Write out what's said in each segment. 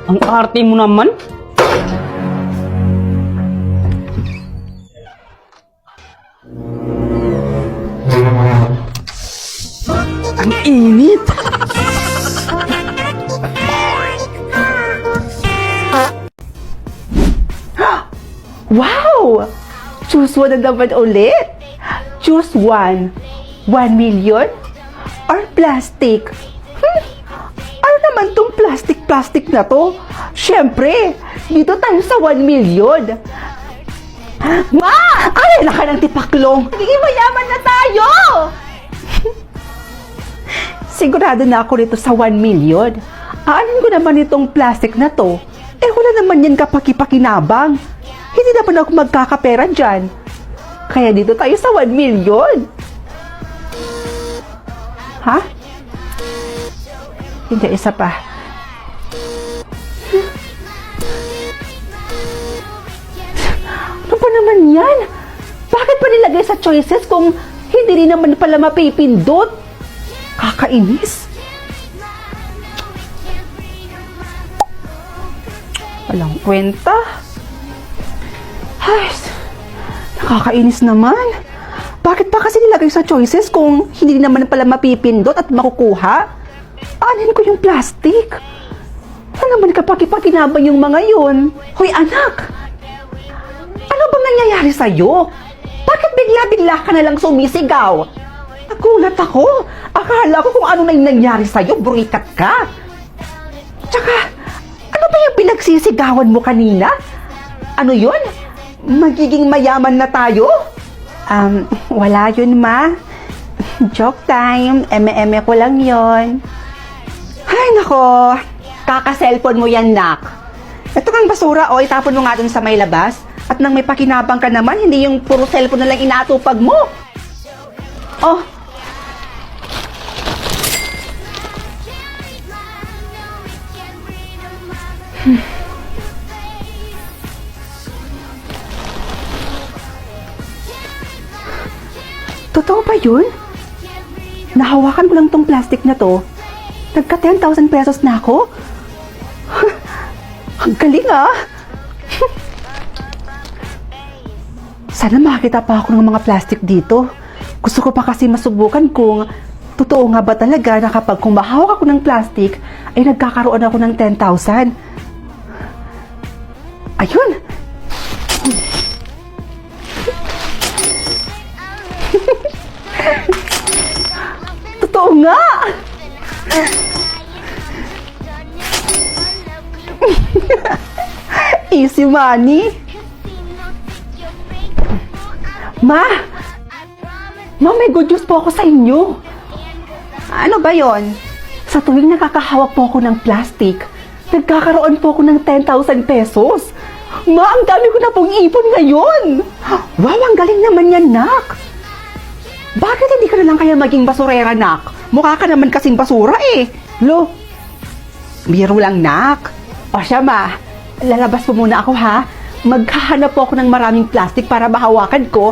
Ang arte mo naman. Ang init. Wow! Choose one na naman ulit. Choose one. 1 million? Or plastic? Ano naman tong plastic na to? Siyempre, dito tayo sa 1 million. Ma! Ay, naka ng tipaklong. Nagiging mayaman na tayo! Sigurado na ako nito sa 1 million. Aanin ko naman itong plastic na to. Eh, wala naman yan kapaki-pakinabang. Hindi naman ako magkakapera dyan. Kaya dito tayo sa 1 million. Ha? Hindi, isa pa. Ano pa naman yan? Bakit pa nilagay sa choices kung hindi rin naman pala mapipindot? Kakainis. Walang kwenta. Ay, nakakainis naman. Bakit pa kasi nilagay sa choices kung hindi naman pala mapipindot at makukuha? Anin ko yung plastic. Ano naman kapaki-pakinabang yung mga yun? Hoy anak! Ano bang nangyayari sa'yo? Bakit bigla-bigla ka na lang sumisigaw? Nagulat ako. Akala ko kung ano na yung nangyari sa'yo, burikat ka. Tsaka, ano ba yung pinagsisigawan mo kanina? Ano yun? Magiging mayaman na tayo? Wala yun, ma. Joke time. Eme-eme ko lang yon. Ay, nako. Kaka-cellphone mo yan, nak. Ito kang basura, o. Itapon mo nga dun sa may labas. At nang may pakinabang ka naman, hindi yung puro cellphone na lang inaatupag mo. Oh. Totoo ba yun? Nahawakan ko lang tong plastic na to. Nagka 10,000 pesos na ako? Ang galing ah! Sana makakita pa ako ng mga plastic dito. Gusto ko pa kasi masubukan kung totoo nga ba talaga na kapag kumahawak ako ng plastic, ay nagkakaroon ako ng 10,000. Ayun! Totoo nga! Easy money! Ma! May good news po ako sa inyo. Ano ba yon? Sa tuwing nakakahawak po ako ng plastic, nagkakaroon po ako ng 10,000 pesos. Ma, ang dami ko na pong ipon ngayon. Wow, ang galing naman yan, nak. Bakit hindi ka na lang kaya maging basurera, nak? Mukha ka naman kasing basura eh. Lo, biro lang, nak. O siya, ma, lalabas po muna ako, ha? Maghahanap po ako ng maraming plastic para mahawakan ko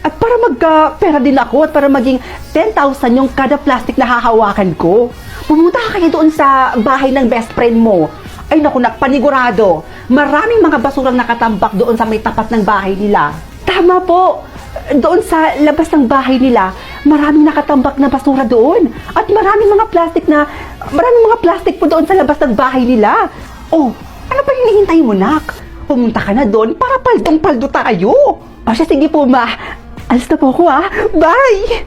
at para magka-pera din ako at para maging 10,000 yung kada plastic na hahawakan ko. Pumunta ka kayo doon sa bahay ng best friend mo. Ay naku, panigurado. Maraming mga basurang nakatambak doon sa may tapat ng bahay nila. Tama po. Doon sa labas ng bahay nila, maraming nakatambak na basura doon. At maraming mga plastic po doon sa labas ng bahay nila. Oh, ano pa hinihintay mo, nak? Pumunta ka na doon para paldong-paldo tayo. O siya, sige po, ma. Alis na po ako, ah. Bye!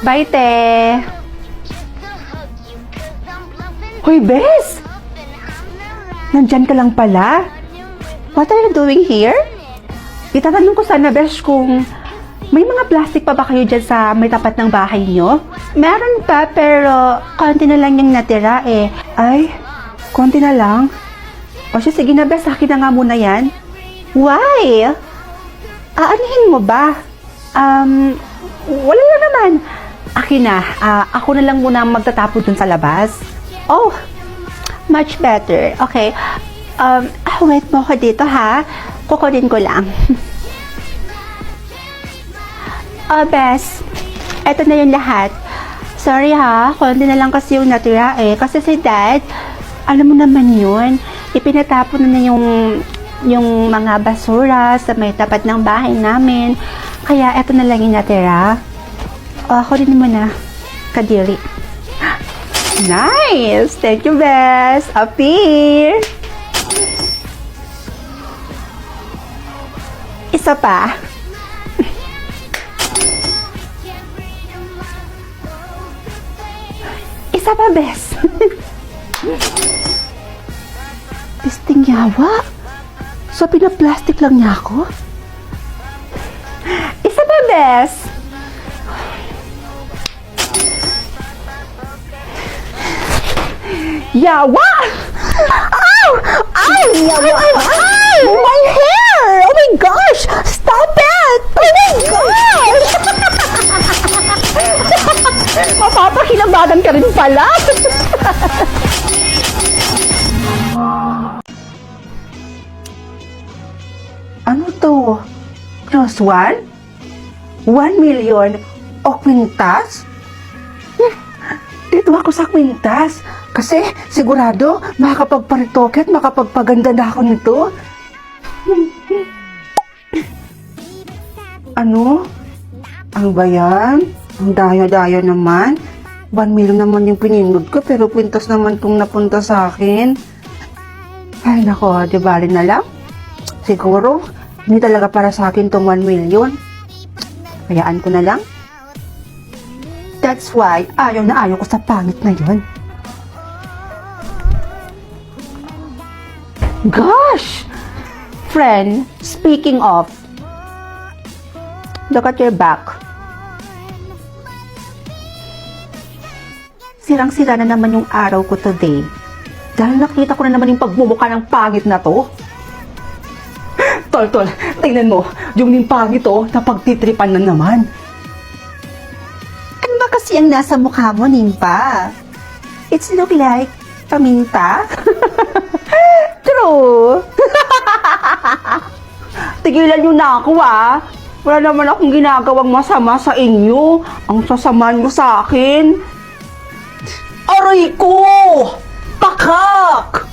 Bye, te. Hoy, Bes! Nandyan ka lang pala. What are you doing here? Itatanong ko sana, Bes, kung may mga plastic pa ba kayo dyan sa may tapat ng bahay nyo? Meron pa, pero konti na lang yung natira eh. Ay, konti na lang? O siya, sige na, Bes, akin na nga muna yan. Why? Aanihin mo ba? Wala lang naman. Akin na, ako na lang muna magtatapon dun sa labas. Oh, much better. Okay. Wait mo ako dito, ha? Kukunin ko lang. Bes, eto na yung lahat. Sorry ha, konti na lang kasi yung natira eh. Kasi si Dad, alam mo naman yun, ipinatapon na yung mga basura sa may tapat ng bahay namin. Kaya eto na lang yung natira. Ako rin mo na, kadiri. Nice! Thank you, Bes! Apir! Isa pa. Isa pa, Bes. Pisting yawa? So, pinaplastic lang niya ako? Isa pa, Bes. Yawa! Ow! Ow! Yawa! Ow! My hair! Oh my gosh! Stop it! Oh my gosh! Mapapakinabagan ka rin pala! Ano to? Plus one? 1 million o kwintas? Dito ako sa kwintas. Kasi sigurado makakapagparitoke at makapagpaganda na ako nito. Ano? Ano ba yan? Ang daya-daya naman. 1 million naman yung pinindod ko pero kwintas naman itong napunta sa akin. Ay nako, di bali na lang. Siguro, hindi talaga para sa akin tong 1 million. Hayaan ko na lang. That's why, ayaw na ayaw ko sa pangit na yun. Gosh! Friend, speaking of, look at your back. Sirang-sira na naman yung araw ko today. Dahil nakita ko na naman yung pagmumukha ng pangit na to. Tol, tingnan mo, yung ning pangit to, napagtitripan na naman. Ano ba kasi ang nasa mukha mo, Nimpa? It's look like paminta. True. Tigilan nyo na ako Wala naman akong ginagawang masama sa inyo. Ang sasaman mo sa akin. Aray ko! Pakak!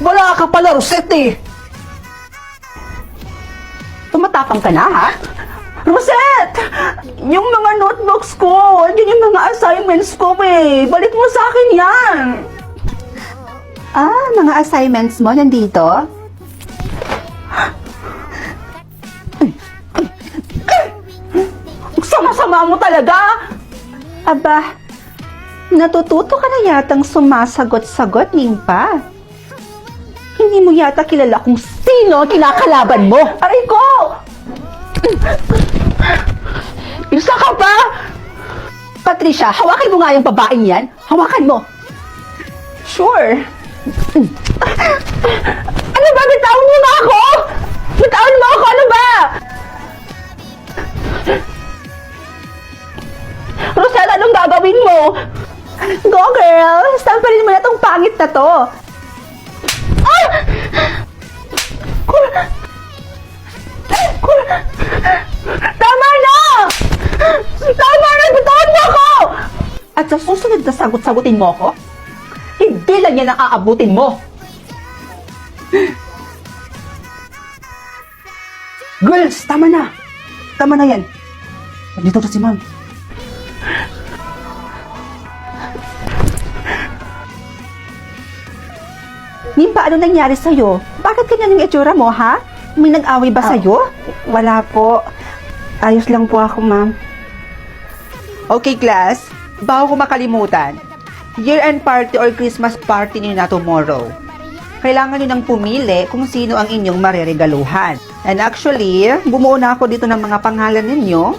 Wala ka pala, Rosette Tumatapang ka na, ha? Rosette! Yung mga notebooks ko, andyan yung mga assignments ko, Balik mo sa akin yan. Ah, mga assignments mo nandito? Sama-sama mo talaga! Aba, natututo ka na yatang sumasagot-sagot, Nimpa. Hindi mo yata kilala kung sino kinakalaban mo. Aray ko! Isa ka ba? Patricia, hawakan mo nga yung babaeng yan. Hawakan mo. Sure. Ano ba? Bitawan mo na ako! Bitawan mo ako! Ano ba? Rosella, anong gagawin mo? Go, girl! Samparin mo na tong pangit na to. Ah! Tama na! Tama na! Bitawan mo ako! At sa susunod na sagot-sagutin mo ako, hindi lang yan ang aabutin mo. Girls, tama na. Tama na yan. Nandito na si Ma'am. Nimpa, ano nangyari sa'yo? Bakit ganyan yung itsura mo, ha? May nag-away ba sa'yo? Wala po. Ayos lang po ako, ma'am. Okay, class. Bago ko makalimutan, year-end party or Christmas party niyo na tomorrow. Kailangan niyo nang pumili kung sino ang inyong mareregaluhan. And actually, bumuo na ako dito ng mga pangalan ninyo.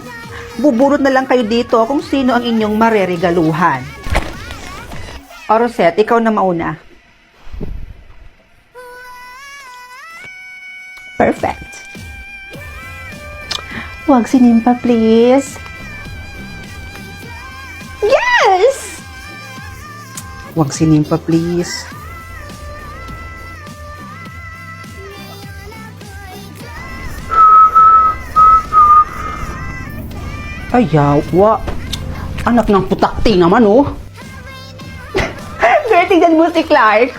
Buburot na lang kayo dito kung sino ang inyong mareregaluhan. O Rosette, ikaw na mauna. Perfect. Huwag si Nimpa, please. Yes! Huwag si Nimpa, please. Ayawa. Anak ng putakti naman, oh. Girl, tignan mo si Clark.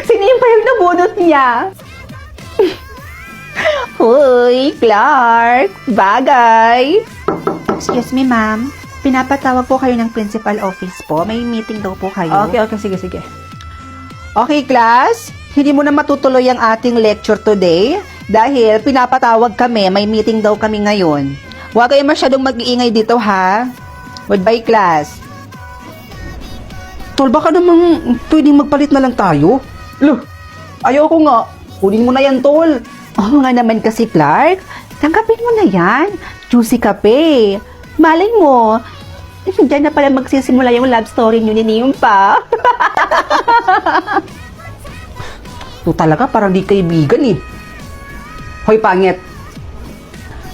Sinimpa yung nabunot niya. Hoy, Clark. Bagay. Excuse me, ma'am. Pinapatawag po kayo ng principal office po. May meeting daw po kayo. Okay, sige. Okay, class. Hindi mo na matutuloy ang ating lecture today dahil pinapatawag kami. May meeting daw kami ngayon. Huwag kayo masyadong mag-iingay dito, ha? Goodbye, class. Tol, baka namang pwedeng magpalit na lang tayo. Loh, ayoko nga. Kunin mo na yan, tol. Oo nga naman kasi, Clark. Tanggapin mo na yan. Juicy kape. Malay mo, diyan na pala magsisimula yung love story niyo ni Nimpa. Ito talaga parang di kaibigan eh. Hoy, pangit.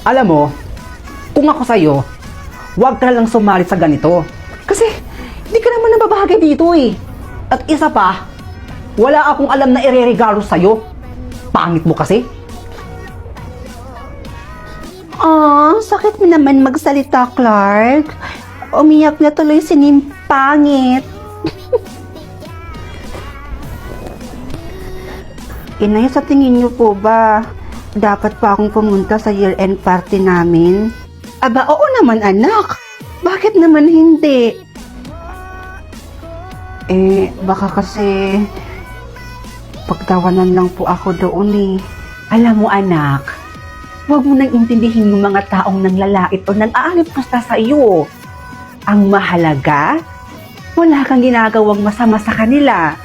Alam mo, kung ako sa'yo, huwag ka lang sumali sa ganito. Kasi, hindi ka naman nababahagi dito eh. At isa pa, wala akong alam na ireregalo sa'yo. Pangit mo kasi. Sakit mo naman magsalita, Clark. Umiyak na tuloy si Nimpangit. Inay, sa tingin niyo po ba, dapat pa akong pumunta sa year-end party namin? Aba, oo naman, anak. Bakit naman hindi? Baka kasi pagtawanan lang po ako doon eh. Alam mo, anak, huwag mo nang intindihin yung mga taong nanglalait o nang-aalipasta sa iyo. Ang mahalaga, wala kang ginagawang masama sa kanila.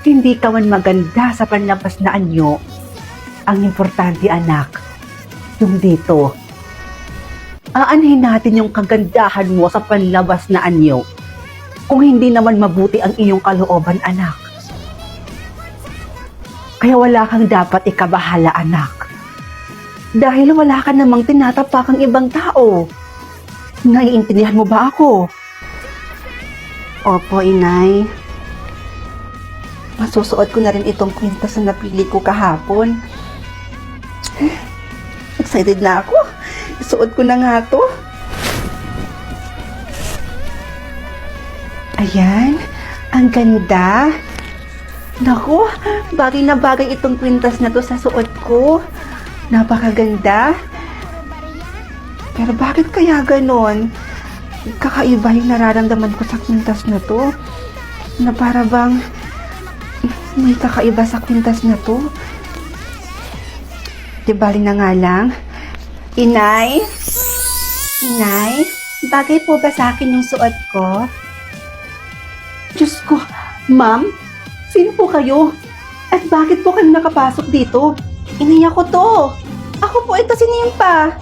Hindi ka man maganda sa panlabas na anyo. Ang importante, anak, yung dito. Aanhin natin yung kagandahan mo sa panlabas na anyo. Kung hindi naman mabuti ang iyong kalooban, anak. Kaya wala kang dapat ikabahala, anak. Dahil wala ka namang tinatapakang ibang tao. Naiintindihan mo ba ako? Opo, inay. Masusuot ko na rin itong kwintas na napili ko kahapon. Excited na ako. Isuot ko na nga to. Ayan. Ang ganda. Naku, bagay na bagay itong kwintas na to sa suot ko. Napakaganda. Pero bakit kaya ganon? Kakaiba yung nararamdaman ko sa kwintas na to. Na para bang may kakaiba sa kwintas na to. Di bali na nga lang. Inay? Inay? Bagay po ba sa akin yung suot ko? Diyos ko, ma'am? Sino po kayo? At bakit po kayo nakapasok dito? Inay, ako to. Ako po ito si Nimpa.